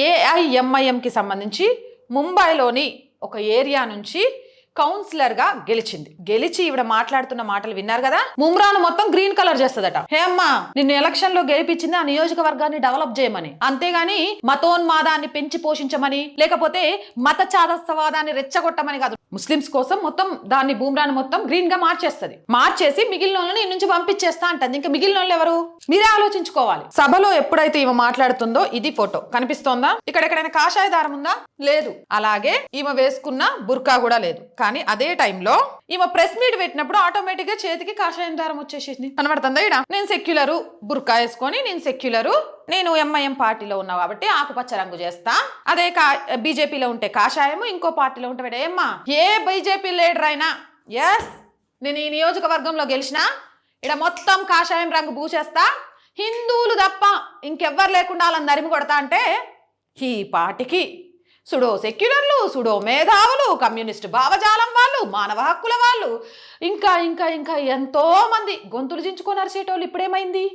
ఏఐఎంఐఎంకి సంబంధించి ముంబైలోని ఒక ఏరియా నుంచి కౌన్సిలర్గా గెలిచి ఈవిడ మాట్లాడుతున్న మాటలు విన్నారు కదా. ముమ్రాను మొత్తం గ్రీన్ కలర్ చేస్తుందట. హే అమ్మా, నిన్ను ఎలక్షన్ లో గెలిపించింది ఆ నియోజకవర్గాన్ని డెవలప్ చేయమని, అంతేగాని మతోన్మాదాన్ని పెంచి పోషించమని లేకపోతే మత చాదస్తవాదాన్ని రెచ్చగొట్టమని కాదు. ముస్లిమ్స్ కోసం మొత్తం దాన్ని బూమ్రాను మొత్తం గ్రీన్ గా మార్చేసి మిగిలిన వాళ్ళని నుంచి పంపించేస్తా అంటుంది. ఇంకా మిగిలిన వాళ్ళు ఎవరు మీరే ఆలోచించుకోవాలి. సభలో ఎప్పుడైతే ఈమె మాట్లాడుతుందో ఇది ఫోటో కనిపిస్తోందా? ఇక్కడ ఎక్కడైనా కాషాయ దారం ఉందా? లేదు. అలాగే ఈమె వేసుకున్న బుర్కా కూడా లేదు. కానీ అదే టైంలో ఈమె ప్రెస్ మీట్ పెట్టినప్పుడు ఆటోమేటిక్ గా చేతికి కాషాయం దారం వచ్చేసింది. కనబడుతుందా? ఇడ నేను సెక్యులరు, బుర్కా వేసుకొని నేను ఎంఐఎం పార్టీలో ఉన్నా కాబట్టి ఆకుపచ్చ రంగు చేస్తా, అదే బీజేపీలో ఉంటే కాషాయము, ఇంకో పార్టీలో ఉంటే ఏమ్మా ఏ బీజేపీ లీడర్ అయినా నేను ఈ నియోజకవర్గంలో గెలిచినా ఇక్కడ మొత్తం కాషాయం రంగు పూసేస్తా, హిందువులు తప్ప ఇంకెవ్వరు లేకుండా వాళ్ళని నరిమి కొడతా అంటే ఈ పార్టీకి సుడో సెక్యులర్లు, సుడో మేధావులు, కమ్యూనిస్ట్ భావజాలం వాళ్ళు, మానవ హక్కుల వాళ్ళు, ఇంకా ఇంకా ఇంకా ఎంతో మంది గొంతులు చించుకొని అరిచేటోళ్ళు ఇప్పుడేమైంది?